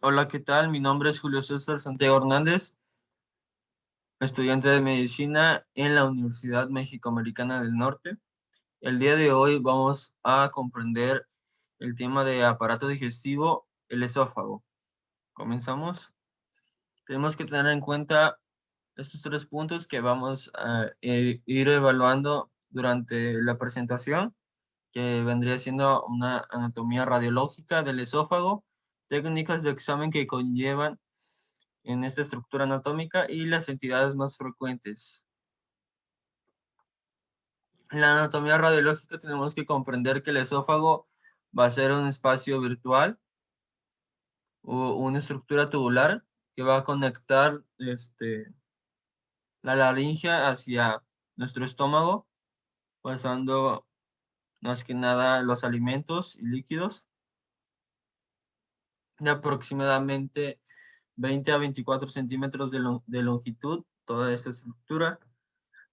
Hola, ¿qué tal? Mi nombre es Julio César Santiago Hernández, estudiante de medicina en la Universidad México-Americana del Norte. El día de hoy vamos a comprender el tema de aparato digestivo, el esófago. ¿Comenzamos? Tenemos que tener en cuenta estos tres puntos que vamos a ir evaluando durante la presentación, que vendría siendo una anatomía radiológica del esófago, técnicas de examen que conllevan en esta estructura anatómica y las entidades más frecuentes. En la anatomía radiológica tenemos que comprender que el esófago va a ser un espacio virtual o una estructura tubular que va a conectar la laringe hacia nuestro estómago, pasando más que nada los alimentos y líquidos de aproximadamente 20 a 24 centímetros de longitud, toda esta estructura.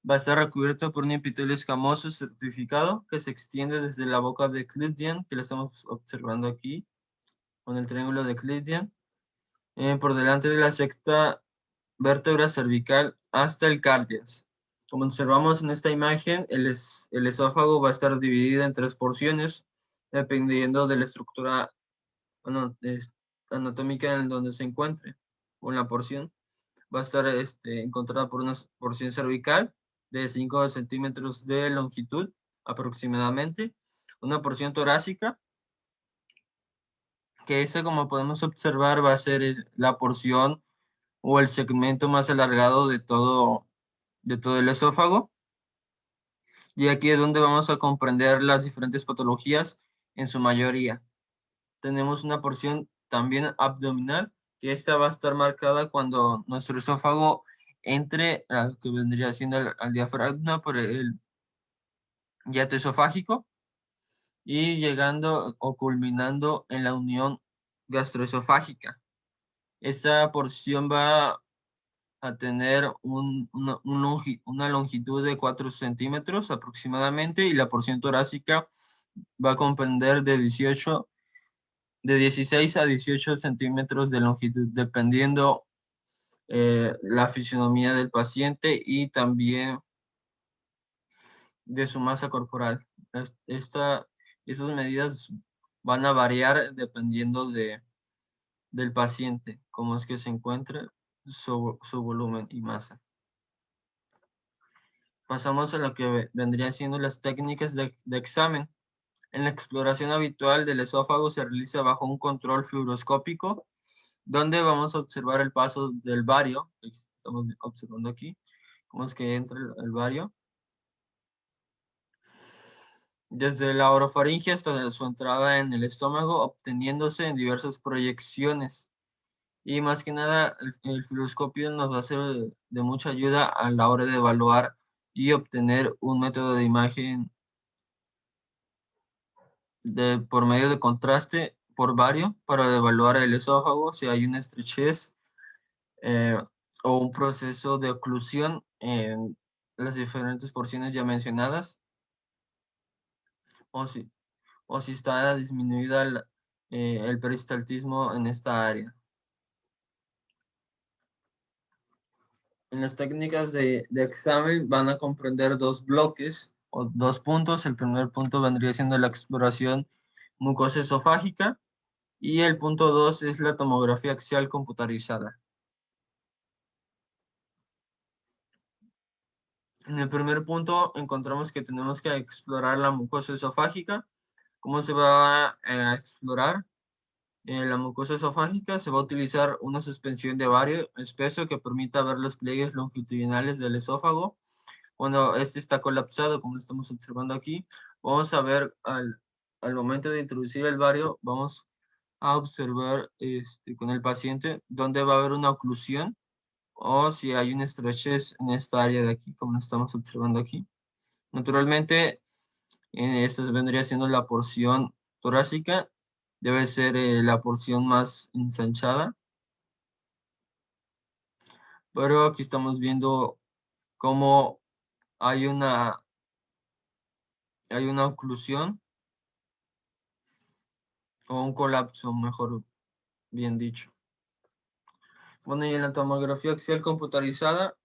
Va a estar recubierto por un epitelio escamoso certificado que se extiende desde la boca de Clydian, que lo estamos observando aquí, con el triángulo de Clydian, por delante de la sexta vértebra cervical hasta el cardias. Como observamos en esta imagen, el esófago va a estar dividido en tres porciones, dependiendo de la estructura anatómica en donde se encuentre, o en la porción. Va a estar encontrada por una porción cervical de 5 centímetros de longitud aproximadamente, una porción torácica, que esa, como podemos observar, va a ser la porción o el segmento más alargado de todo el esófago, y aquí es donde vamos a comprender las diferentes patologías en su mayoría. Tenemos una porción también abdominal, que esta va a estar marcada cuando nuestro esófago entre a lo que vendría siendo al diafragma por el hiato esofágico y llegando o culminando en la unión gastroesofágica. Esta porción va a tener una longitud de 4 centímetros aproximadamente, y la porción torácica va a comprender de 16 a 18 centímetros de longitud, dependiendo la fisionomía del paciente y también de su masa corporal. Estas medidas van a variar dependiendo del paciente, cómo es que se encuentre, su volumen y masa. Pasamos a lo que vendrían siendo las técnicas de examen. En la exploración habitual del esófago se realiza bajo un control fluoroscópico, donde vamos a observar el paso del bario, que estamos observando aquí, cómo es que entra el bario, desde la orofaringe hasta su entrada en el estómago, obteniéndose en diversas proyecciones. Y más que nada, el fluoroscopio nos va a ser de mucha ayuda a la hora de evaluar y obtener un método de imagen por medio de contraste por bario para evaluar el esófago, si hay una estrechez eh, o un proceso de oclusión en las diferentes porciones ya mencionadas, o si, o si está disminuida el peristaltismo en esta área. En las técnicas de examen van a comprender dos bloques o dos puntos. El primer punto vendría siendo la exploración mucosa esofágica y el punto 2 es la tomografía axial computarizada. En el primer punto encontramos que tenemos que explorar la mucosa esofágica. ¿Cómo se va a explorar? En la mucosa esofágica se va a utilizar una suspensión de bario espeso que permita ver los pliegues longitudinales del esófago. Cuando este está colapsado, como lo estamos observando aquí, vamos a ver al momento de introducir el bario, vamos a observar con el paciente dónde va a haber una oclusión o si hay una estrechez en esta área de aquí, como lo estamos observando aquí. Naturalmente, esta vendría siendo la porción torácica, debe ser la porción más ensanchada, pero aquí estamos viendo cómo hay una oclusión o un colapso, mejor bien dicho. Bueno, y en la tomografía axial computarizada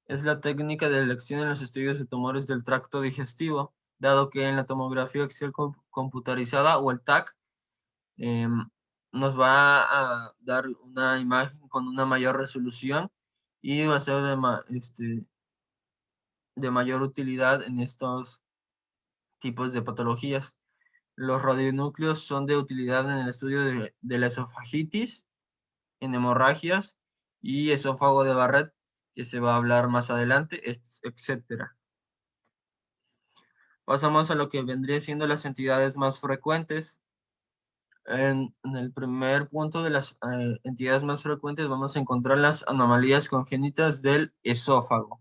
es la técnica de elección en los estudios de tumores del tracto digestivo, dado que en la tomografía axial computarizada o el TAC nos va a dar una imagen con una mayor resolución y va a ser de mayor utilidad en estos tipos de patologías. Los radionúcleos son de utilidad en el estudio de la esofagitis, en hemorragias y esófago de Barrett, que se va a hablar más adelante, etcétera. Pasamos a lo que vendría siendo las entidades más frecuentes. En el primer punto de las entidades más frecuentes vamos a encontrar las anomalías congénitas del esófago.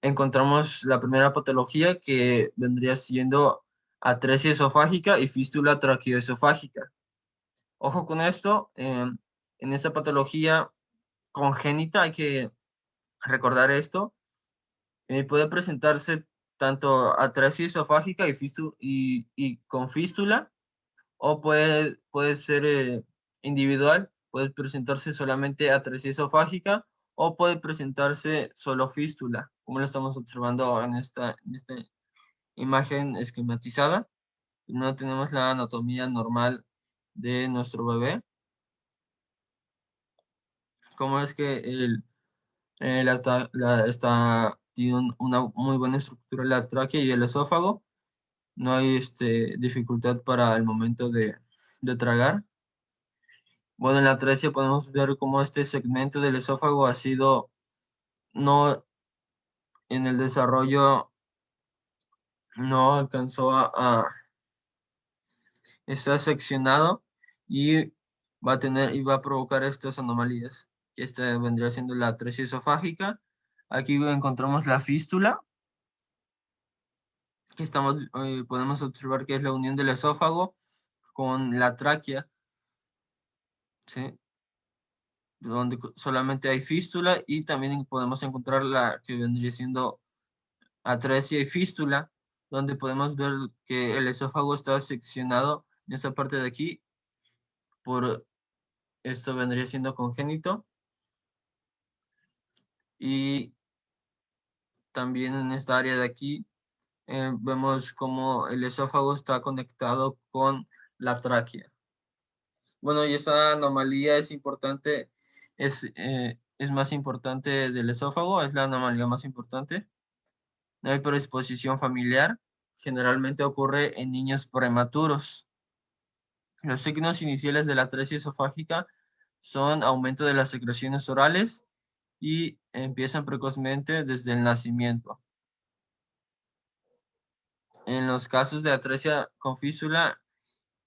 Encontramos la primera patología que vendría siendo atresia esofágica y fístula traqueoesofágica. Ojo con esto, en esta patología congénita hay que recordar esto, puede presentarse tanto atresia esofágica y con fístula, o puede ser individual, puede presentarse solamente atresia esofágica o puede presentarse solo fístula, como lo estamos observando en esta imagen esquematizada. No tenemos la anatomía normal de nuestro bebé. Cómo es que tiene una muy buena estructura la tráquea y el esófago. No hay dificultad para el momento de tragar. Bueno, en la atresia podemos ver cómo este segmento del esófago ha sido, no, en el desarrollo, no alcanzó está seccionado y va a provocar estas anomalías. Esta vendría siendo la atresia esofágica. Aquí encontramos la fístula, que podemos observar que es la unión del esófago con la tráquea, ¿sí? Donde solamente hay fístula, y también podemos encontrar la que vendría siendo atresia y fístula, donde podemos ver que el esófago está seccionado en esta parte de aquí, por esto vendría siendo congénito, y también en esta área de aquí vemos cómo el esófago está conectado con la tráquea. Bueno, y esta anomalía es importante, es más importante del esófago, es la anomalía más importante. No hay predisposición familiar, generalmente ocurre en niños prematuros. Los signos iniciales de la atresia esofágica son aumento de las secreciones orales y empiezan precozmente desde el nacimiento. En los casos de atresia con fístula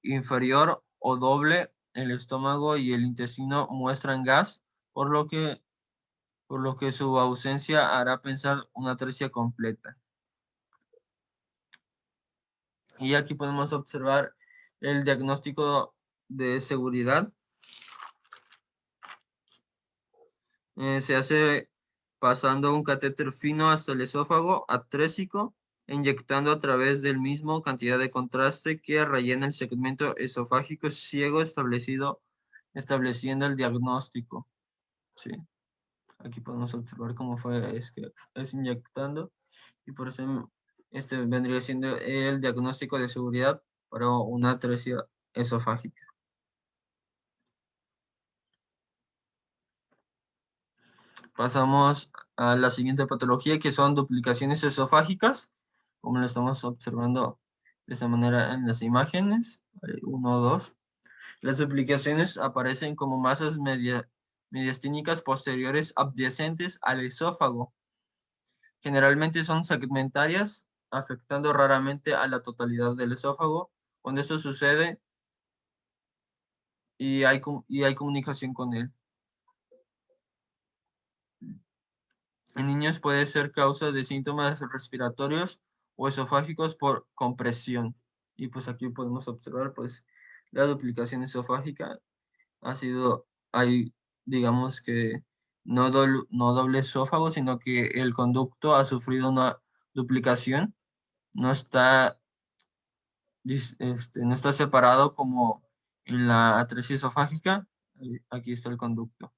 inferior o doble, el estómago y el intestino muestran gas, por lo que su ausencia hará pensar una atresia completa. Y aquí podemos observar el diagnóstico de seguridad. Se hace pasando un catéter fino hasta el esófago atrésico, inyectando a través del mismo cantidad de contraste que rellena el segmento esofágico ciego estableciendo el diagnóstico. Sí. Aquí podemos observar cómo es inyectando, y por eso este vendría siendo el diagnóstico de seguridad para una atresia esofágica. Pasamos a la siguiente patología, que son duplicaciones esofágicas, como lo estamos observando de esta manera en las imágenes, 1 o 2. Las duplicaciones aparecen como masas mediastínicas posteriores adyacentes al esófago. Generalmente son segmentarias, afectando raramente a la totalidad del esófago. Cuando esto sucede y hay comunicación con él. En niños puede ser causa de síntomas respiratorios o esofágicos por compresión. Y pues aquí podemos observar pues la duplicación esofágica digamos que no doble esófago, sino que el conducto ha sufrido una duplicación, no está, no está separado como en la atresia esofágica. aquí está el conducto.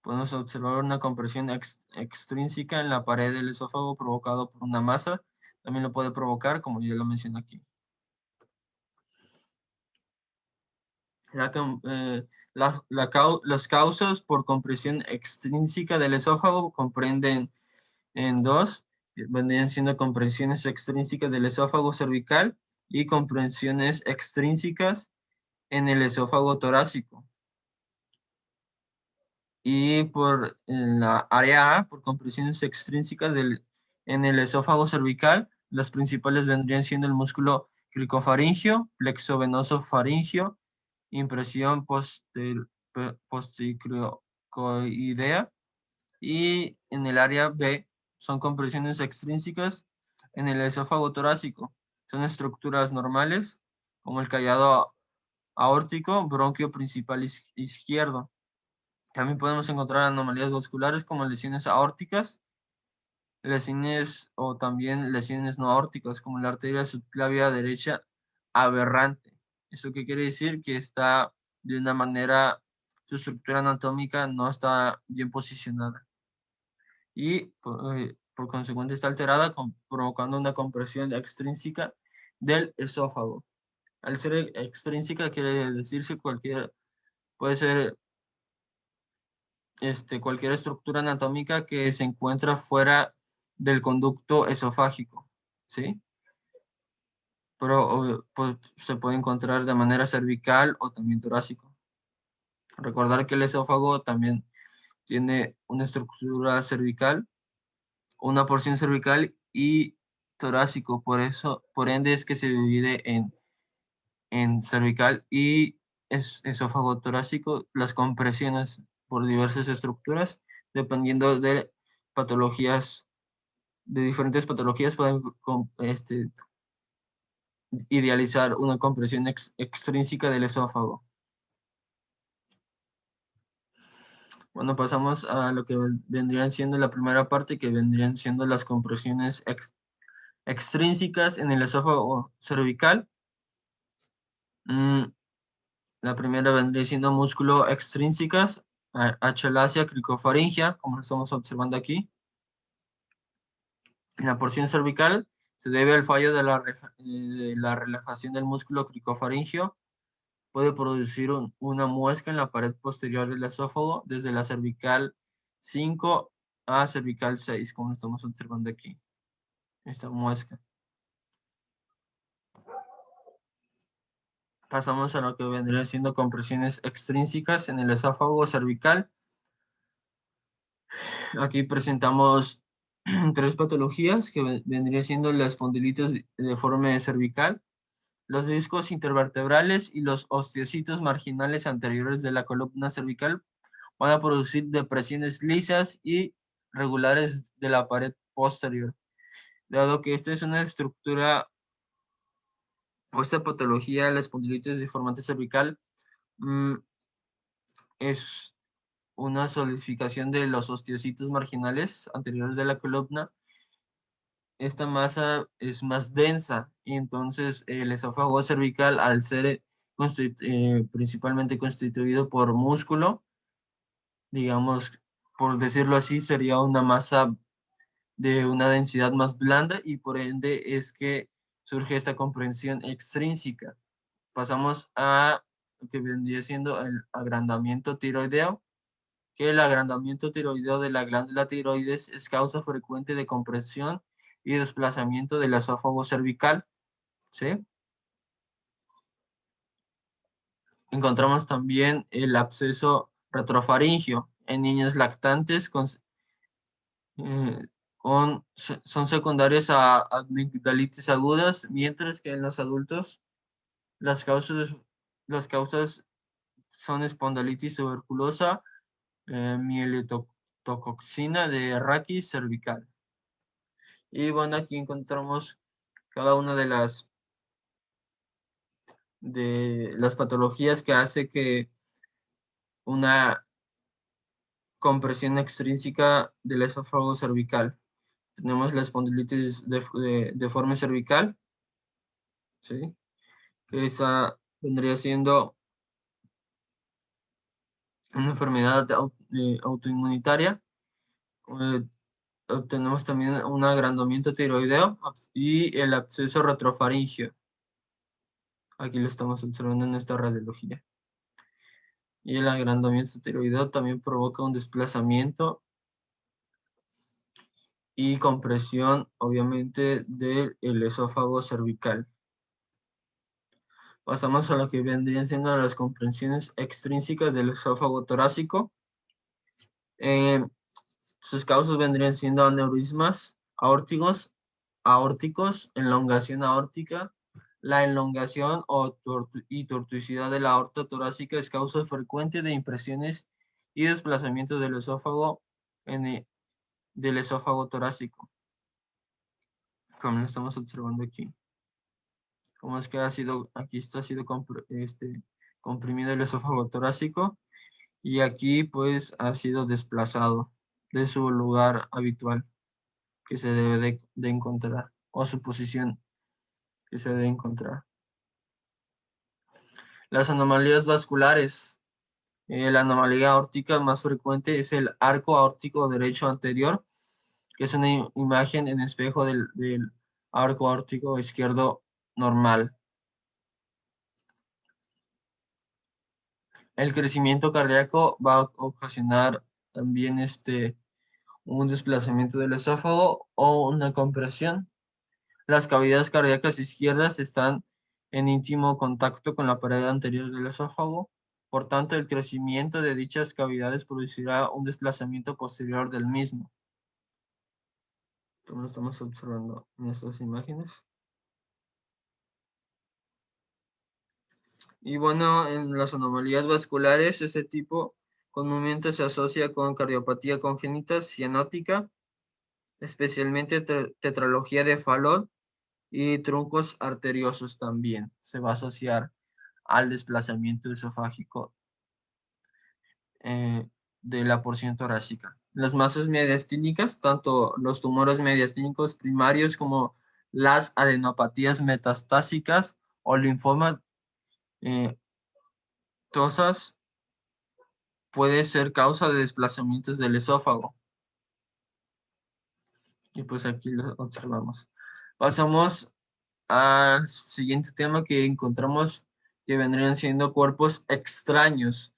Podemos observar una compresión extrínseca en la pared del esófago provocado por una masa. También lo puede provocar, como ya lo mencioné aquí. Las causas por compresión extrínseca del esófago comprenden en dos. Vendrían siendo compresiones extrínsecas del esófago cervical y compresiones extrínsecas en el esófago torácico. Y en la área A, por compresiones extrínsecas en el esófago cervical, las principales vendrían siendo el músculo cricofaringio, plexo venoso faringio, impresión posticrocoidea, y en el área B son compresiones extrínsecas en el esófago torácico. Son estructuras normales, como el callado aórtico, bronquio principal izquierdo. También podemos encontrar anomalías vasculares como lesiones aórticas, lesiones o también lesiones no aórticas como la arteria subclavia derecha aberrante. ¿Eso qué quiere decir? Que está de una manera, su estructura anatómica no está bien posicionada. Y por consecuente está alterada, provocando una compresión extrínseca del esófago. Al ser extrínseca quiere decirse puede ser cualquier estructura anatómica que se encuentra fuera del conducto esofágico, ¿sí? Pero pues, se puede encontrar de manera cervical o también torácico. Recordar que el esófago también tiene una estructura cervical, una porción cervical y torácico, por ende es que se divide en cervical y esófago torácico, las compresiones por diversas estructuras, dependiendo de patologías, de diferentes patologías, pueden idealizar una compresión extrínseca del esófago. Bueno, pasamos a lo que vendrían siendo la primera parte, que vendrían siendo las compresiones extrínsecas en el esófago cervical. La primera vendría siendo músculo extrínsecas, achalasia cricofaringia, como lo estamos observando aquí. En la porción cervical se debe al fallo de la relajación del músculo cricofaringio. Puede producir una muesca en la pared posterior del esófago desde la cervical 5 a cervical 6, como estamos observando aquí. Esta muesca. Pasamos a lo que vendría siendo compresiones extrínsecas en el esófago cervical. Aquí presentamos tres patologías que vendría siendo la espondilitis deforme cervical, los discos intervertebrales y los osteocitos marginales anteriores de la columna cervical van a producir depresiones lisas y regulares de la pared posterior. Dado que esta es una estructura o esta patología, la espondilitis deformante cervical, es una solidificación de los osteocitos marginales anteriores de la columna. Esta masa es más densa y entonces el esófago cervical, al ser principalmente constituido por músculo, digamos, por decirlo así, sería una masa de una densidad más blanda y por ende es que surge esta comprensión extrínseca. Pasamos a lo que vendría siendo el agrandamiento tiroideo, que el agrandamiento tiroideo de la glándula tiroides es causa frecuente de compresión y desplazamiento del esófago cervical, ¿sí? Encontramos también el absceso retrofaringio en niños lactantes son secundarios a amigdalitis agudas, mientras que en los adultos las causas son espondilitis tuberculosa, mielitococcina de raquis cervical. Y bueno, aquí encontramos cada una de las patologías que hace que una compresión extrínseca del esófago cervical. Tenemos la espondilitis deforme cervical, ¿sí? Que esa vendría siendo una enfermedad autoinmunitaria. eh, Obtenemos también un agrandamiento tiroideo y el absceso retrofaringeo. Aquí lo estamos observando en esta radiología. Y el agrandamiento tiroideo también provoca un desplazamiento y compresión, obviamente, del esófago cervical. Pasamos a lo que vendrían siendo las compresiones extrínsecas del esófago torácico. Sus causas vendrían siendo aneurismas aórticos, elongación aórtica. La elongación y tortuosidad de la aorta torácica es causa frecuente de impresiones y desplazamiento del esófago del esófago torácico, como lo estamos observando aquí. Como es que aquí ha sido comprimido el esófago torácico y aquí pues ha sido desplazado de su lugar habitual que se debe de encontrar, o su posición que se debe encontrar. Las anomalías vasculares. La anomalía aórtica más frecuente es el arco aórtico derecho anterior, que es una imagen en espejo del arco aórtico izquierdo normal. El crecimiento cardíaco va a ocasionar también un desplazamiento del esófago o una compresión. Las cavidades cardíacas izquierdas están en íntimo contacto con la pared anterior del esófago. Por tanto, el crecimiento de dichas cavidades producirá un desplazamiento posterior del mismo. Como lo estamos observando en estas imágenes. Y bueno, en las anomalías vasculares, ese tipo comúnmente se asocia con cardiopatía congénita cianótica, especialmente tetralogía de Fallot y troncos arteriosos también. Se va a asociar al desplazamiento esofágico de la porción torácica. Las masas mediastínicas, tanto los tumores mediastínicos primarios como las adenopatías metastásicas o linfomas tosas, puede ser causa de desplazamientos del esófago. Y pues aquí lo observamos. Pasamos al siguiente tema que encontramos que vendrían siendo cuerpos extraños.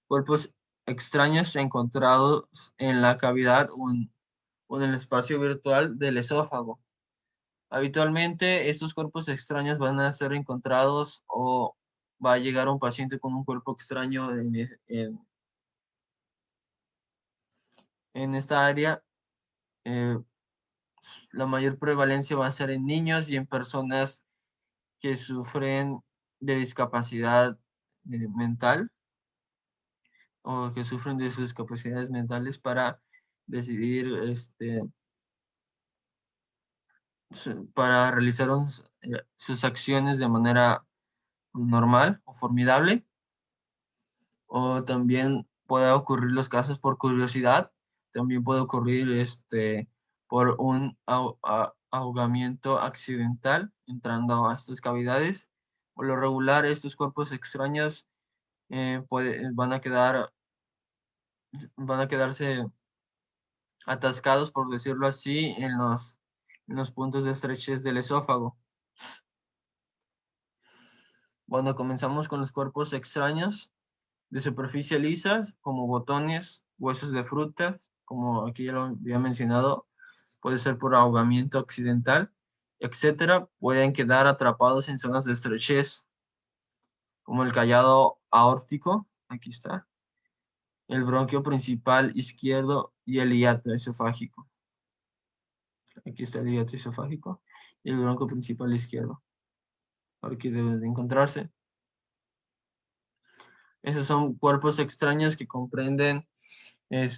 Cuerpos extraños encontrados en la cavidad o en el espacio virtual del esófago. Habitualmente estos cuerpos extraños van a ser encontrados o va a llegar un paciente con un cuerpo extraño en esta área. Eh, la mayor prevalencia va a ser en niños y en personas que sufren de discapacidad mental o que sufren de sus capacidades mentales para decidir, para realizar sus acciones de manera normal o formidable. O también puede ocurrir los casos por curiosidad, también puede ocurrir por un ahogamiento accidental entrando a estas cavidades. Por lo regular, estos cuerpos extraños van a quedarse atascados, por decirlo así, en los puntos de estrechez del esófago. Cuando comenzamos con los cuerpos extraños de superficie lisa, como botones, huesos de fruta, como aquí ya lo había mencionado, puede ser por ahogamiento accidental, etcétera, pueden quedar atrapados en zonas de estrechez, como el callado aórtico, aquí está, el bronquio principal izquierdo y el hiato esofágico. Aquí está el hiato esofágico y el bronquio principal izquierdo. Aquí deben de encontrarse. Esos son cuerpos extraños que comprenden eh,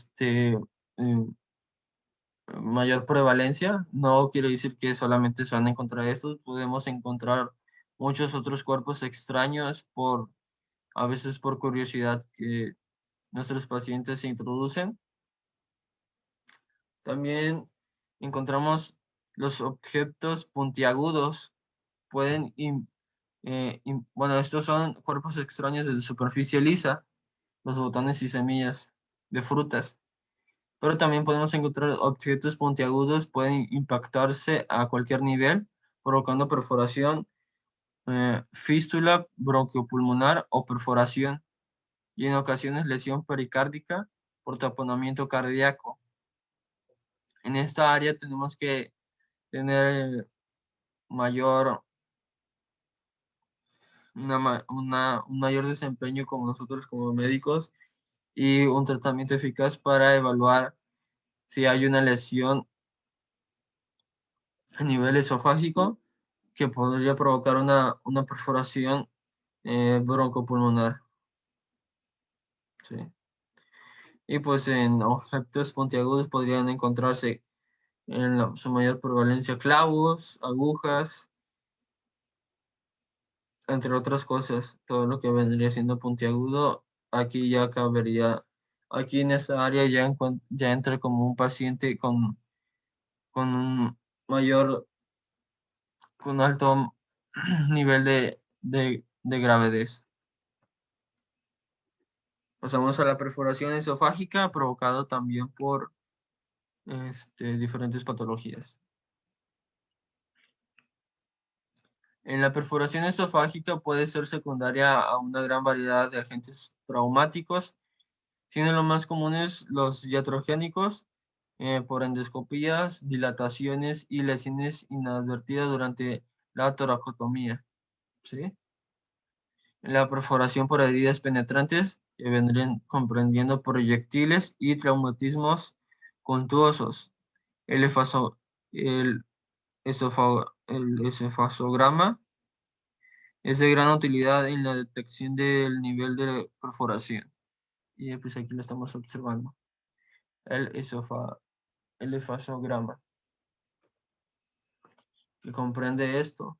mayor prevalencia. No quiere decir que solamente se van a encontrar estos. Podemos encontrar muchos otros cuerpos extraños a veces por curiosidad que nuestros pacientes se introducen. También encontramos los objetos puntiagudos. Bueno, estos son cuerpos extraños de superficie lisa. los botones y semillas de frutas. Pero también podemos encontrar objetos puntiagudos, pueden impactarse a cualquier nivel, provocando perforación, fístula bronquiopulmonar o perforación, y en ocasiones lesión pericárdica por taponamiento cardíaco. En esta área tenemos que tener mayor, un mayor desempeño como nosotros como médicos y un tratamiento eficaz para evaluar si hay una lesión a nivel esofágico que podría provocar una perforación broncopulmonar. ¿Sí? Y pues en objetos puntiagudos podrían encontrarse en su mayor prevalencia clavos, agujas, entre otras cosas. Todo lo que vendría siendo puntiagudo, aquí ya cabería, aquí en esta área ya, ya entra como un paciente con un mayor, con alto nivel de gravedad. Pasamos a la perforación esofágica provocada también por diferentes patologías. En la perforación esofágica puede ser secundaria a una gran variedad de agentes traumáticos, siendo los más comunes los iatrogénicos, por endoscopías, dilataciones y lesiones inadvertidas durante la toracotomía. ¿Sí? En la perforación por heridas penetrantes, que vendrían comprendiendo proyectiles y traumatismos contusos. El, el, el esofasograma es de gran utilidad en la detección del nivel de perforación. Y pues aquí lo estamos observando. El, el esofasograma, que comprende esto.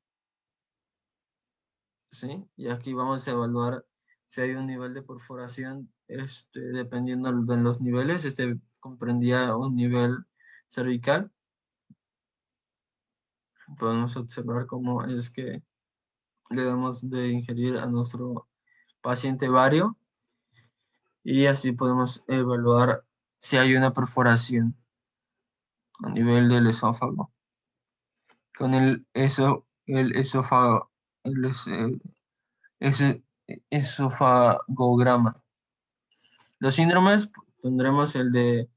¿Sí? Y aquí vamos a evaluar si hay un nivel de perforación, dependiendo de los niveles. Comprendía un nivel cervical. Podemos observar cómo es que le damos de ingerir a nuestro paciente vario y así podemos evaluar si hay una perforación a nivel del esófago. Con el esófago, ese esofagograma. Los síndromes tendremos el de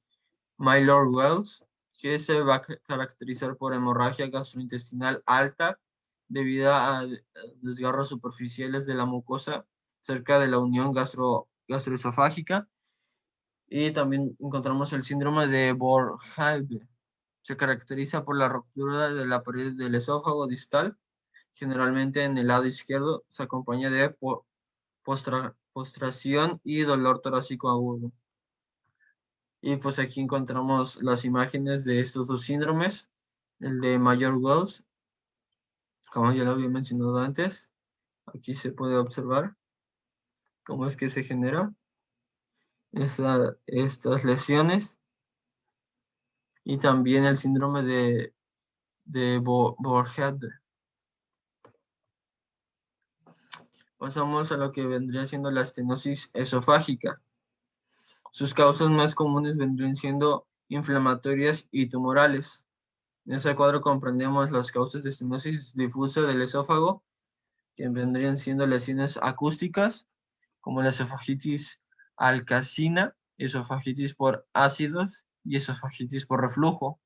Maillard-Wells, que se va a caracterizar por hemorragia gastrointestinal alta debido a desgarros superficiales de la mucosa cerca de la unión gastroesofágica. Y también encontramos el síndrome de Borghese. Se caracteriza por la ruptura de la pared del esófago distal, generalmente en el lado izquierdo. Se acompaña de postración y dolor torácico agudo. Y pues aquí encontramos las imágenes de estos dos síndromes, el de Maillard-Wells, como ya lo había mencionado antes. Aquí se puede observar cómo es que se genera estas lesiones, y también el síndrome de Borghese. Pasamos a lo que vendría siendo la estenosis esofágica. Sus causas más comunes vendrían siendo inflamatorias y tumorales. En ese cuadro comprendemos las causas de estenosis difusa del esófago, que vendrían siendo lesiones acústicas, como la esofagitis alcacina, esofagitis por ácidos y esofagitis por reflujo.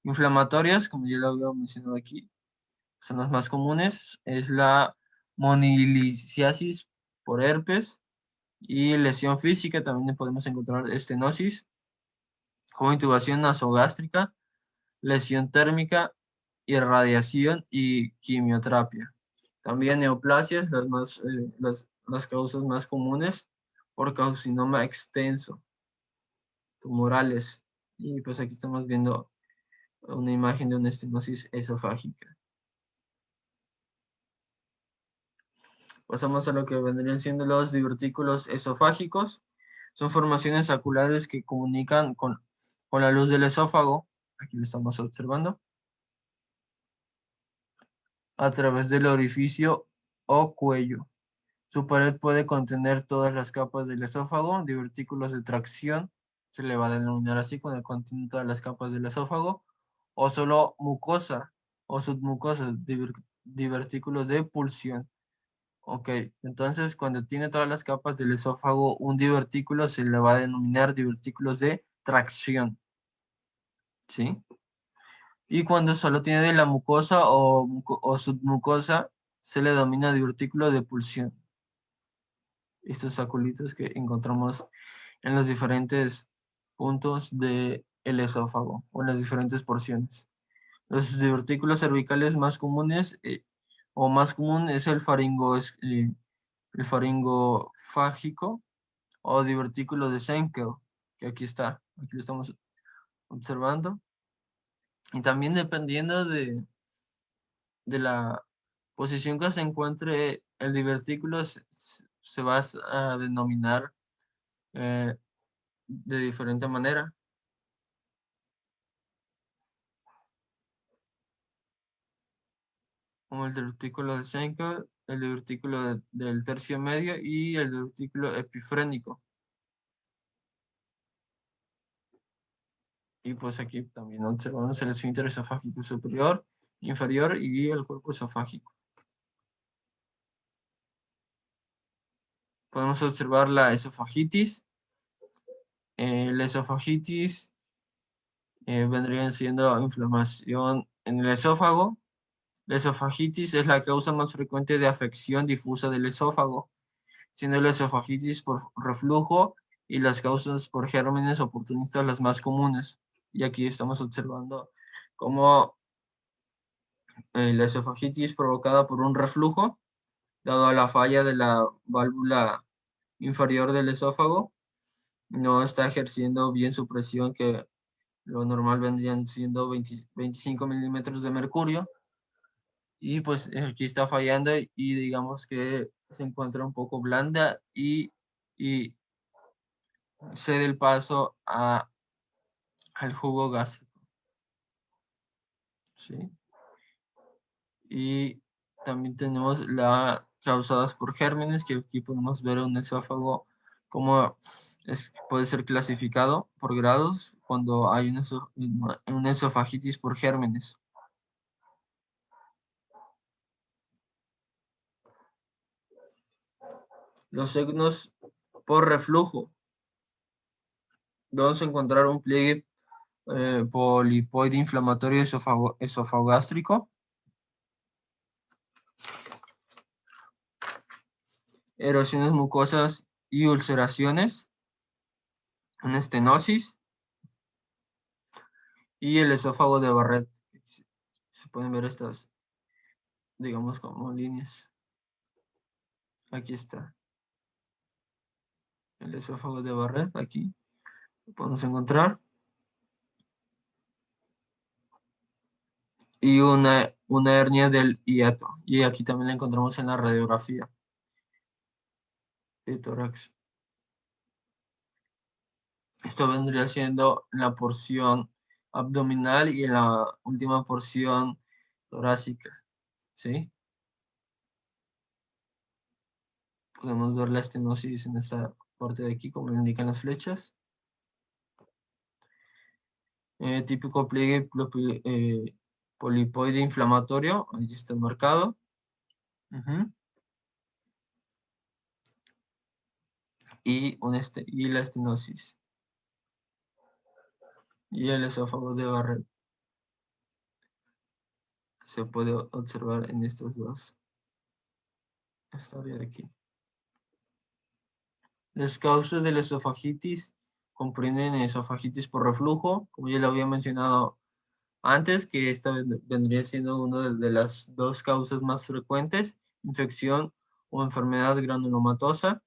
Inflamatorias, como ya lo había mencionado aquí, son las más comunes, es la moniliciasis por herpes, y lesión física también podemos encontrar estenosis, como intubación nasogástrica, lesión térmica, irradiación y quimioterapia. También neoplasias, las causas más comunes por carcinoma extenso, tumorales. Y pues aquí estamos viendo una imagen de una estenosis esofágica. Pasamos a lo que vendrían siendo los divertículos esofágicos. Son formaciones saculares que comunican con la luz del esófago. Aquí lo estamos observando. A través del orificio o cuello. Su pared puede contener todas las capas del esófago, divertículos de tracción, se le va a denominar así cuando contiene todas las capas del esófago, o solo mucosa o submucosa, divertículos de pulsión. Ok, entonces cuando tiene todas las capas del esófago, un divertículo se le va a denominar divertículos de tracción. ¿Sí? Y cuando solo tiene la mucosa o submucosa, se le denomina divertículo de pulsión. Estos aculitos que encontramos en los diferentes puntos del esófago o en las diferentes porciones. Los divertículos cervicales más comunes o más común es el faringofágico o divertículo de Schenkel, que aquí está, aquí lo estamos observando. Y también dependiendo de la posición que se encuentre el divertículo, se va a denominar eh, de diferente manera. Como el divertículo de Schenkel, el divertículo del tercio medio y el divertículo epifrénico. Y pues aquí también observamos el esfínter esofágico superior, inferior y el cuerpo esofágico. Podemos observar la esofagitis. La esofagitis vendría siendo inflamación en el esófago. La esofagitis es la causa más frecuente de afección difusa del esófago, siendo la esofagitis por reflujo y las causas por gérmenes oportunistas las más comunes. Y aquí estamos observando cómo la esofagitis provocada por un reflujo, dado a la falla de la válvula inferior del esófago, no está ejerciendo bien su presión, que lo normal vendrían siendo 25 milímetros de mercurio. Y pues aquí está fallando y digamos que se encuentra un poco blanda y cede el paso al jugo gástrico. ¿Sí? Y también tenemos las causadas por gérmenes, que aquí podemos ver un esófago como puede ser clasificado por grados cuando hay una esofagitis por gérmenes. Los signos por reflujo. Vamos a encontrar un pliegue polipoide inflamatorio esofagástrico, erosiones mucosas y ulceraciones, una estenosis y el esófago de Barrett. Se pueden ver estas, digamos, como líneas. Aquí está. El esófago de Barrett, aquí lo podemos encontrar. Y una hernia del hiato. Y aquí también la encontramos en la radiografía de tórax. Esto vendría siendo la porción abdominal y en la última porción torácica. ¿Sí? Podemos ver la estenosis en esta parte de aquí, como indican las flechas. Típico pliegue polipoide inflamatorio, ahí está marcado. Y la estenosis. Y el esófago de Barrett. Se puede observar en estos dos. Esta área de aquí. Las causas de la esofagitis comprenden esofagitis por reflujo, como ya lo había mencionado antes, que esta vendría siendo una de las dos causas más frecuentes, infección o enfermedad granulomatosa.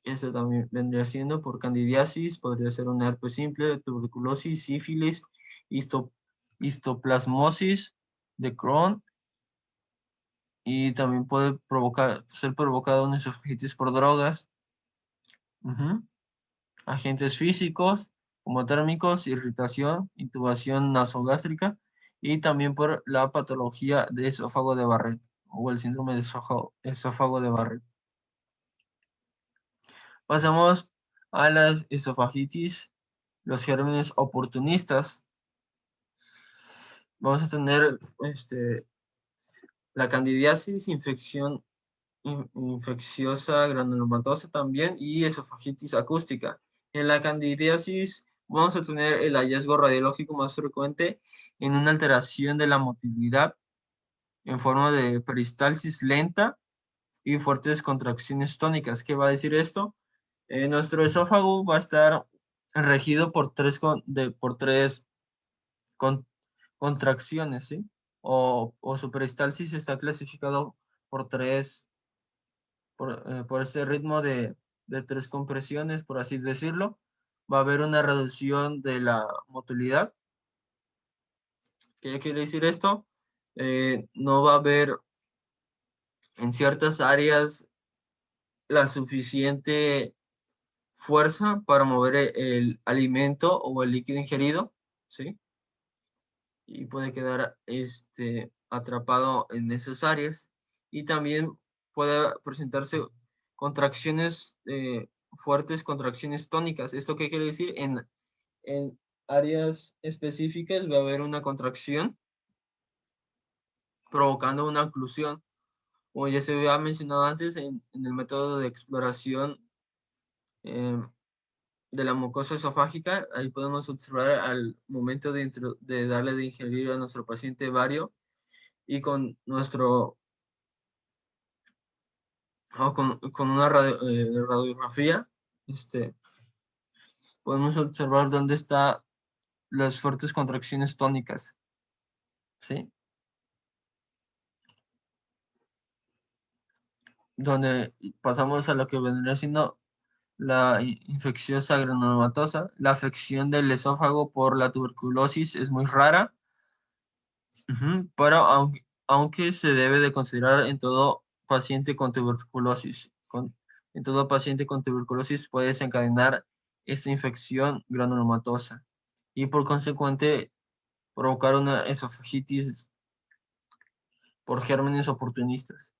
Esta también vendría siendo por candidiasis, podría ser una herpes simple, tuberculosis, sífilis, histoplasmosis de Crohn, y también puede ser provocada una esofagitis por drogas. Agentes físicos como térmicos, irritación, intubación nasogástrica y también por la patología de esófago de Barrett o el síndrome de esófago de Barrett. Pasamos a la esofagitis, los gérmenes oportunistas. Vamos a tener la candidiasis, infecciosa granulomatosa también y esofagitis acústica. En la candidiasis vamos a tener el hallazgo radiológico más frecuente en una alteración de la motilidad en forma de peristalsis lenta y fuertes contracciones tónicas. ¿Qué va a decir esto? Nuestro esófago va a estar regido por tres con- contracciones, ¿sí? O su peristalsis está clasificado por por ese ritmo de tres compresiones, por así decirlo. Va a haber una reducción de la motilidad. ¿Qué quiere decir esto? No va a haber en ciertas áreas la suficiente fuerza para mover el alimento o el líquido ingerido, ¿sí? Y puede quedar atrapado en esas áreas. Y también puede presentarse contracciones fuertes, contracciones tónicas. ¿Esto qué quiere decir? En áreas específicas va a haber una contracción provocando una oclusión. Como ya se había mencionado antes, en el método de exploración eh, de la mucosa esofágica, ahí podemos observar al momento de darle de ingerir a nuestro paciente bario y con con una radiografía, podemos observar dónde están las fuertes contracciones tónicas, ¿sí? Donde pasamos a lo que vendría siendo la infecciosa granulomatosa. La afección del esófago por la tuberculosis es muy rara, pero aunque se debe de considerar en todo paciente con tuberculosis. En todo paciente con tuberculosis puede desencadenar esta infección granulomatosa y por consecuente provocar una esofagitis por gérmenes oportunistas.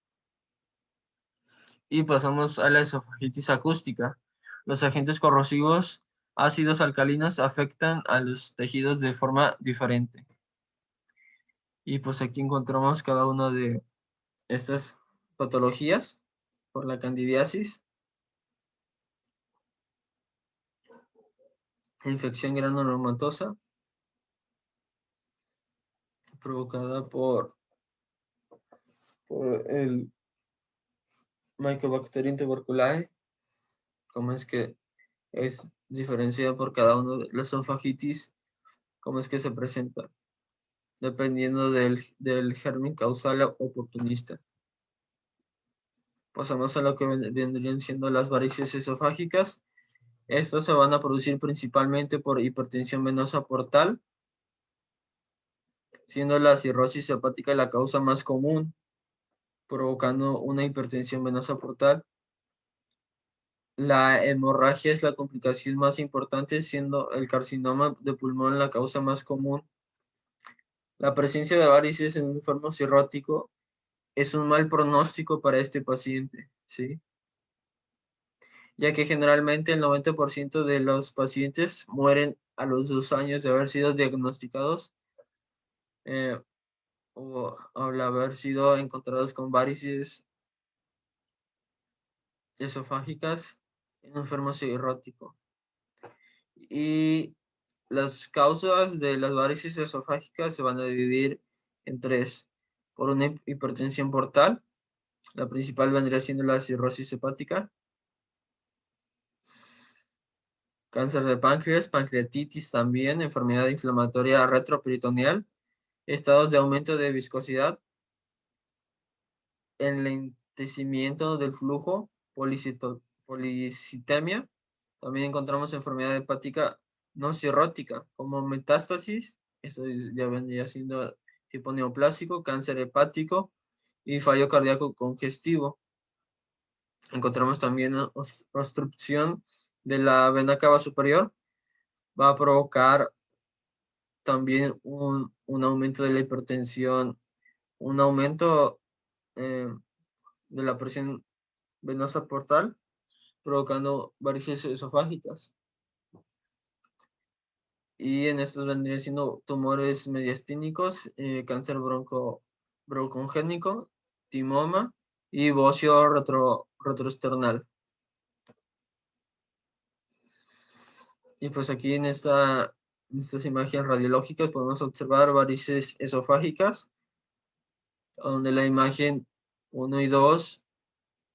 Y pasamos a la esofagitis acústica. Los agentes corrosivos ácidos alcalinos afectan a los tejidos de forma diferente. Y pues aquí encontramos cada una de estas patologías por la candidiasis, infección granulomatosa provocada por el Mycobacterium tuberculare, cómo es que es diferenciada por cada uno de las esofagitis, cómo es que se presenta, dependiendo del germen causal oportunista. Pasamos a lo que vendrían siendo las varices esofágicas. Estas se van a producir principalmente por hipertensión venosa portal, siendo la cirrosis hepática la causa más común, provocando una hipertensión venosa portal. La hemorragia es la complicación más importante, siendo el carcinoma de pulmón la causa más común. La presencia de varices en un enfermo cirrótico es un mal pronóstico para este paciente, ¿sí? Ya que generalmente el 90% de los pacientes mueren a los 2 años de haber sido diagnosticados eh, o al haber sido encontrados con varices esofágicas en un enfermo cirrótico. Y las causas de las varices esofágicas se van a dividir en tres. Por una hipertensión portal, la principal vendría siendo la cirrosis hepática, cáncer de páncreas, pancreatitis también, enfermedad inflamatoria retroperitoneal, estados de aumento de viscosidad, enlentecimiento del flujo, policitemia. También encontramos enfermedad hepática no cirrótica, como metástasis, eso ya vendría siendo tipo neoplásico, cáncer hepático y fallo cardíaco congestivo. Encontramos también obstrucción de la vena cava superior, va a provocar también un aumento de la hipertensión, un aumento de la presión venosa portal provocando varices esofágicas. Y en estos vendrían siendo tumores mediastínicos, cáncer broncogénico, timoma y bocio retroesternal. Y pues aquí en estas imágenes radiológicas podemos observar varices esofágicas, donde la imagen 1 y 2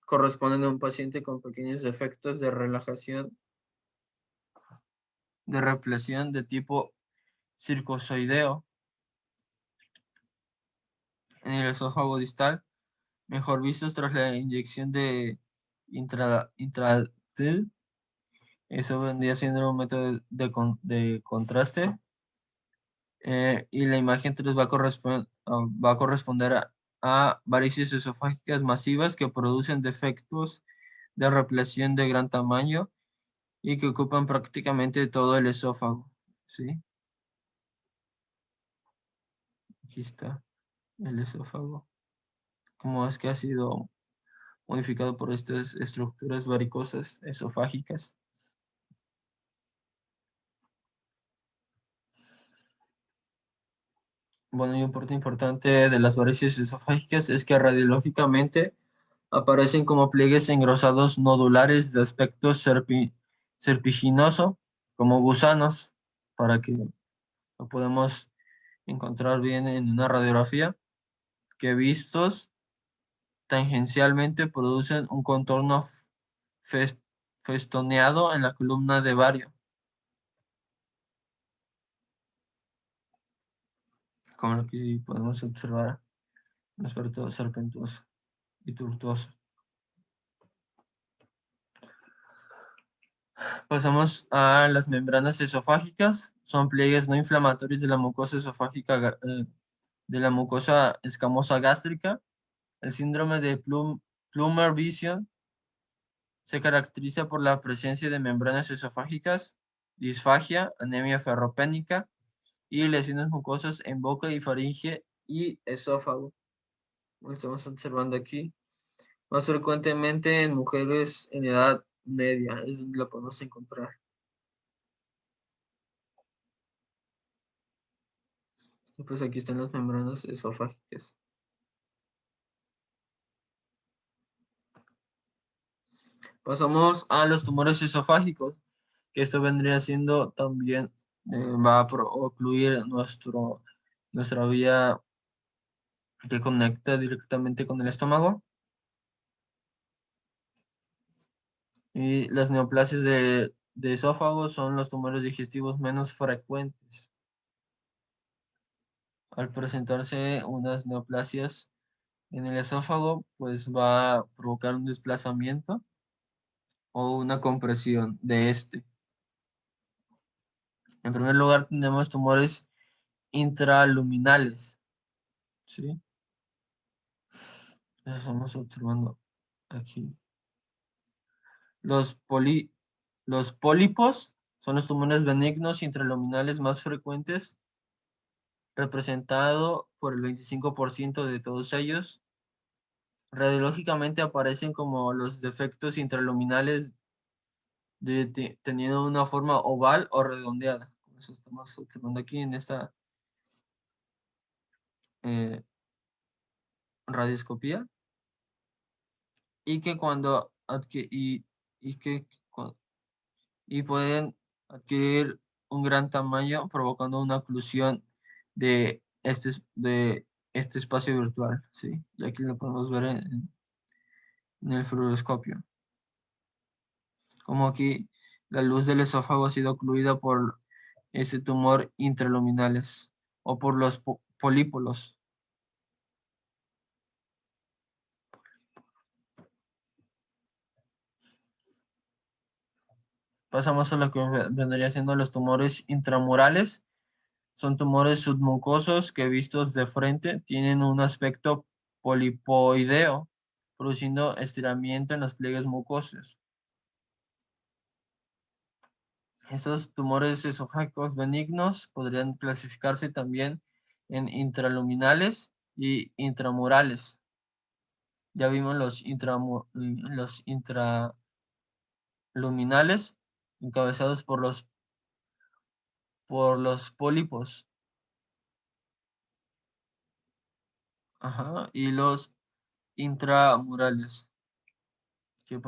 corresponden a un paciente con pequeños defectos de relajación, de represión de tipo circozoideo en el esófago distal, mejor vistos tras la inyección de intratil. Eso vendría siendo un método de contraste. Y la imagen 3 va a corresponder a varices esofágicas masivas que producen defectos de represión de gran tamaño y que ocupan prácticamente todo el esófago. ¿Sí? Aquí está el esófago. Cómo es que ha sido modificado por estas estructuras varicosas esofágicas. Bueno, y un punto importante de las varices esofágicas es que radiológicamente aparecen como pliegues engrosados nodulares de aspecto serpiginoso, como gusanos, para que lo podamos encontrar bien en una radiografía, que vistos tangencialmente producen un contorno festoneado en la columna de vario, como lo que podemos observar, un aspecto serpentoso y tortuoso. Pasamos a las membranas esofágicas. Son pliegues no inflamatorios de la mucosa esofágica, de la mucosa escamosa gástrica. El síndrome de Plummer-Vision se caracteriza por la presencia de membranas esofágicas, disfagia, anemia ferropénica y lesiones mucosas en boca y faringe y esófago. Lo estamos observando aquí. Más frecuentemente en mujeres en edad media, es donde la podemos encontrar. Y pues aquí están las membranas esofágicas. Pasamos a los tumores esofágicos, que esto vendría siendo también, va a ocluir nuestra vía que conecta directamente con el estómago. Y las neoplasias de esófago son los tumores digestivos menos frecuentes. Al presentarse unas neoplasias en el esófago, pues va a provocar un desplazamiento o una compresión de este. En primer lugar, tenemos tumores intraluminales, ¿sí? Eso estamos observando aquí. Los pólipos son los tumores benignos intraluminales más frecuentes, representado por el 25% de todos ellos. Radiológicamente aparecen como los defectos intraluminales teniendo una forma oval o redondeada. Eso estamos observando aquí en esta eh, radioscopía. Y que cuando y pueden adquirir un gran tamaño provocando una oclusión de este espacio virtual, ¿sí? Y aquí lo podemos ver en el fluoroscopio. Como aquí la luz del esófago ha sido ocluida por ese tumor intraluminales o por los polípolos. Pasamos a lo que vendría siendo los tumores intramurales. Son tumores submucosos que vistos de frente tienen un aspecto polipoideo, produciendo estiramiento en los pliegues mucosos. Estos tumores esofágicos benignos podrían clasificarse también en intraluminales y intramurales. Ya vimos los luminales encabezados por los pólipos. Ajá, y los intramurales, que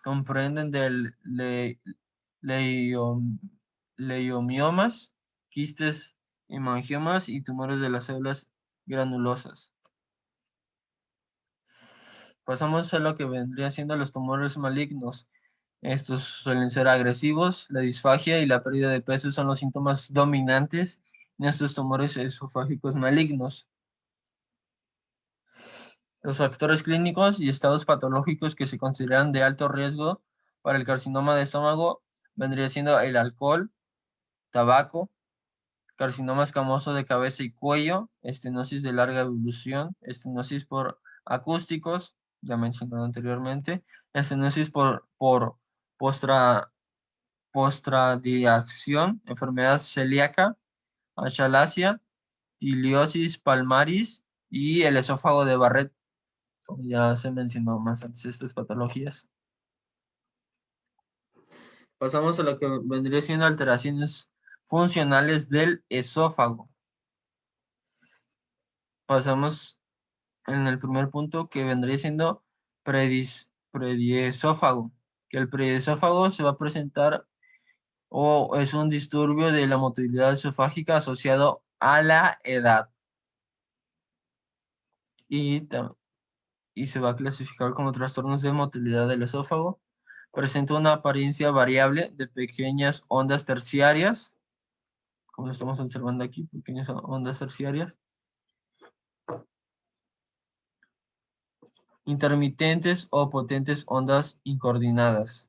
comprenden del leio- leiomiomas, quistes, hemangiomas y tumores de las células granulosas. Pasamos a lo que vendría siendo los tumores malignos. Estos suelen ser agresivos, la disfagia y la pérdida de peso son los síntomas dominantes en estos tumores esofágicos malignos. Los factores clínicos y estados patológicos que se consideran de alto riesgo para el carcinoma de estómago vendría siendo el alcohol, tabaco, carcinoma escamoso de cabeza y cuello, estenosis de larga evolución, estenosis por acústicos, ya mencionado anteriormente, estenosis por postra, postradiacción, enfermedad celíaca, achalasia, tiliosis palmaris y el esófago de Barrett, como ya se mencionó más antes estas patologías. Pasamos a lo que vendría siendo alteraciones funcionales del esófago. Pasamos en el primer punto que vendría siendo prediesófago, que el prediesófago se va a presentar o es un disturbio de la motilidad esofágica asociado a la edad y, y se va a clasificar como trastornos de motilidad del esófago. Presenta una apariencia variable de pequeñas ondas terciarias, como lo estamos observando aquí, pequeñas ondas terciarias, intermitentes o potentes ondas incoordinadas.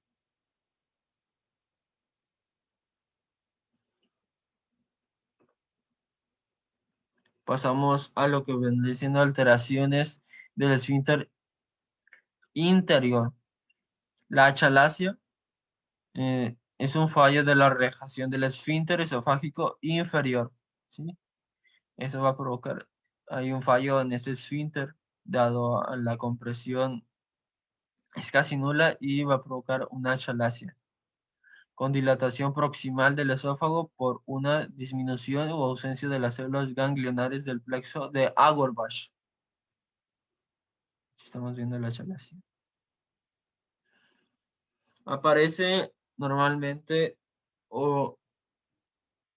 Pasamos a lo que vendría siendo alteraciones del esfínter interior. La achalasia es un fallo de la relajación del esfínter esofágico inferior, ¿sí? Eso va a provocar, hay un fallo en este esfínter, dado a la compresión es casi nula y va a provocar una achalasia, con dilatación proximal del esófago por una disminución o ausencia de las células ganglionares del plexo de Auerbach. Estamos viendo la achalasia. Aparece normalmente o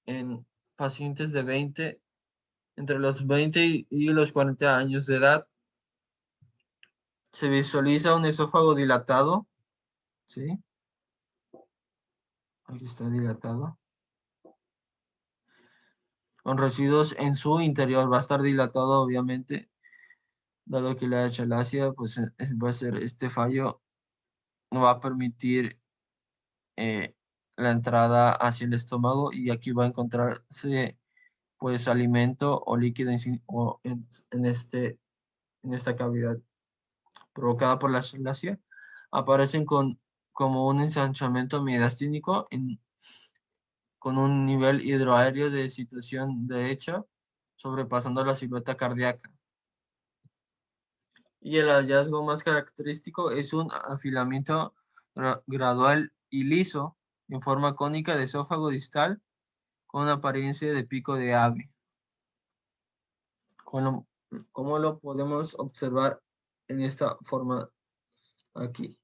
en pacientes de entre los 20 y los 40 años de edad. Se visualiza un esófago dilatado, ¿sí? Aquí está dilatado. Con residuos en su interior. Va a estar dilatado, obviamente, dado que la achalasia, pues va a ser este fallo, no va a permitir eh, la entrada hacia el estómago y aquí va a encontrarse pues alimento o líquido en esta cavidad provocada por la achalasia. Aparecen como un ensanchamiento mediastínico con un nivel hidroaéreo de situación derecha, sobrepasando la silueta cardíaca. Y el hallazgo más característico es un afilamiento gradual y liso en forma cónica de esófago distal con apariencia de pico de ave. ¿Cómo lo podemos observar en esta forma aquí?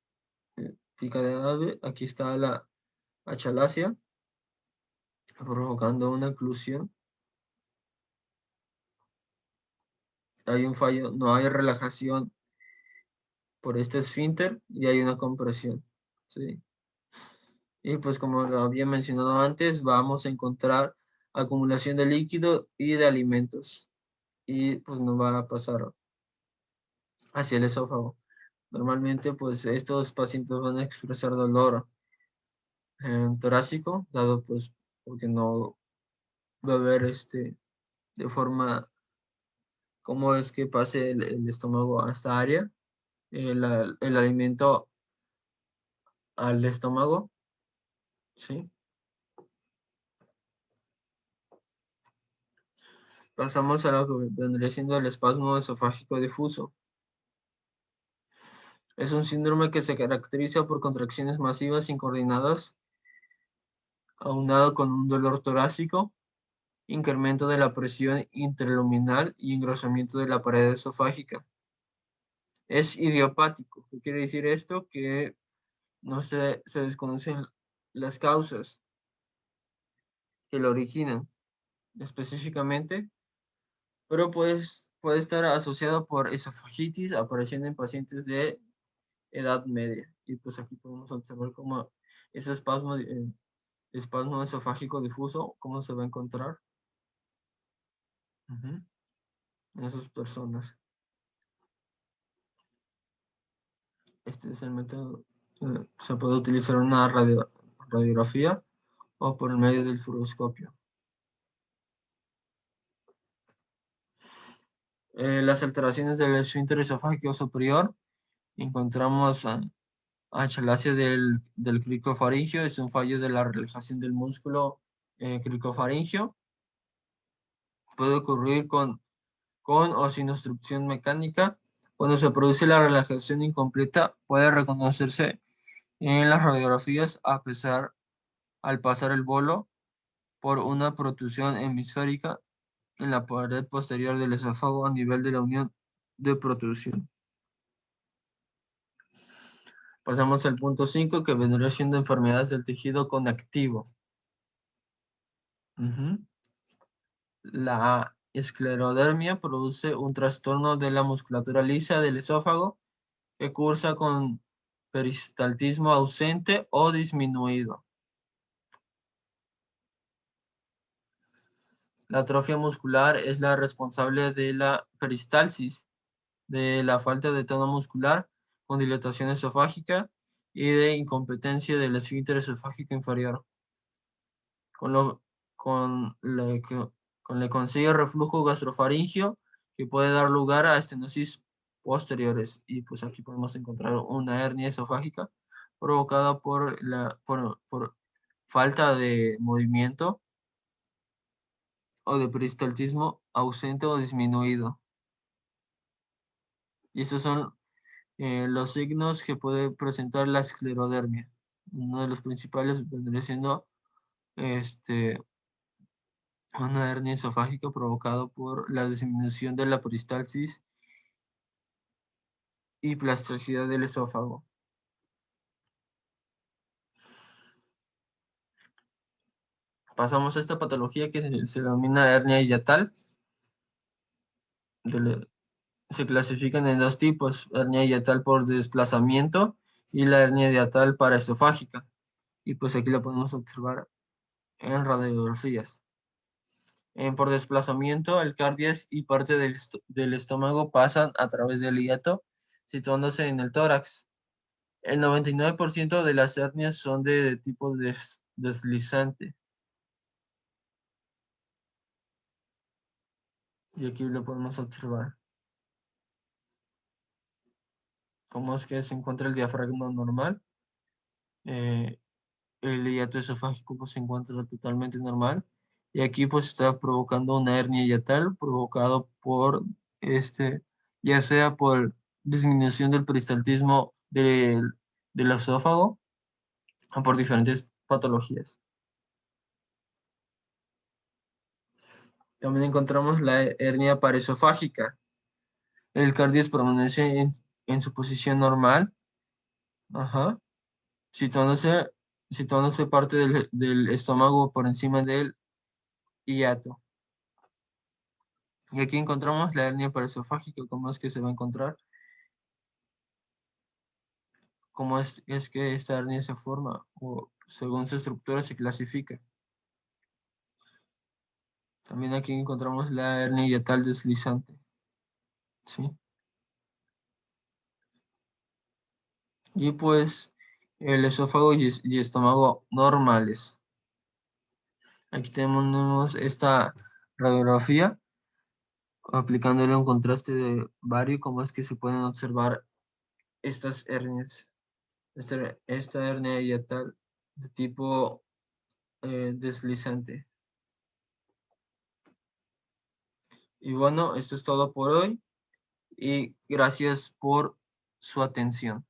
Pico de ave, aquí está la achalasia provocando una oclusión. Hay un fallo, no hay relajación por este esfínter y hay una compresión, ¿sí? Y pues como lo había mencionado antes, vamos a encontrar acumulación de líquido y de alimentos y pues no va a pasar hacia el esófago. Normalmente pues estos pacientes van a expresar dolor torácico, dado pues porque no va a haber de forma cómo es que pase el estómago a esta área, el alimento al estómago, ¿sí? Pasamos a lo que vendría siendo el espasmo esofágico difuso. Es un síndrome que se caracteriza por contracciones masivas incoordinadas, aunado con un dolor torácico, incremento de la presión intraluminal y engrosamiento de la pared esofágica. Es idiopático. ¿Qué quiere decir esto? Que no se desconocen las causas que lo originan específicamente, pero puede estar asociado por esofagitis apareciendo en pacientes de edad media. Y pues aquí podemos observar cómo ese espasmo esofágico difuso, cómo se va a encontrar en esas personas. Este es el método. Se puede utilizar una radiografía o por el medio del fluoroscopio. Las alteraciones del esfínter esofágico superior. Encontramos achalasia del cricofaringio. Es un fallo de la relajación del músculo cricofaringio. Puede ocurrir con o sin obstrucción mecánica. Cuando se produce la relajación incompleta, puede reconocerse en las radiografías al pasar el bolo por una protrusión hemisférica en la pared posterior del esófago a nivel de la unión de protrusión. Pasamos al punto 5, que vendría siendo enfermedades del tejido conectivo. La esclerodermia produce un trastorno de la musculatura lisa del esófago que cursa con peristaltismo ausente o disminuido. La atrofia muscular es la responsable de la peristalsis, de la falta de tono muscular con dilatación esofágica y de incompetencia del esfínter esofágico inferior. Con le consigue reflujo gastrofaringio que puede dar lugar a estenosis posteriores. Y pues aquí podemos encontrar una hernia esofágica provocada por falta de movimiento o de peristaltismo ausente o disminuido. Y esos son los signos que puede presentar la esclerodermia. Uno de los principales vendría siendo una hernia esofágica provocada por la disminución de la peristalsis y plasticidad del esófago. Pasamos a esta patología que se denomina hernia hiatal. Se clasifican en dos tipos: hernia hiatal por desplazamiento y la hernia hiatal paraesofágica. Y pues aquí lo podemos observar en radiografías. Por desplazamiento, el cardias y parte del estómago pasan a través del hiato, situándose en el tórax. El 99% de las hernias son de tipo deslizante. Y aquí lo podemos observar. Cómo es que se encuentra el diafragma normal. El hiato esofágico pues, se encuentra totalmente normal. Y aquí pues está provocando una hernia hiatal provocado por ya sea por disminución del peristaltismo del esófago o por diferentes patologías. También encontramos la hernia paraesofágica. El cardias permanece en su posición normal, situándose, situándose parte del estómago por encima del hiato. Y aquí encontramos la hernia paraesofágica. ¿Cómo es que se va a encontrar? ¿Cómo es que esta hernia se forma? O según su estructura se clasifica. También aquí encontramos la hernia hiatal deslizante. ¿Sí? Y pues el esófago y estómago normales. Aquí tenemos esta radiografía aplicándole un contraste de bario, cómo es que se pueden observar estas hernias. Esta hernia hiatal de tipo deslizante. Y bueno, esto es todo por hoy y gracias por su atención.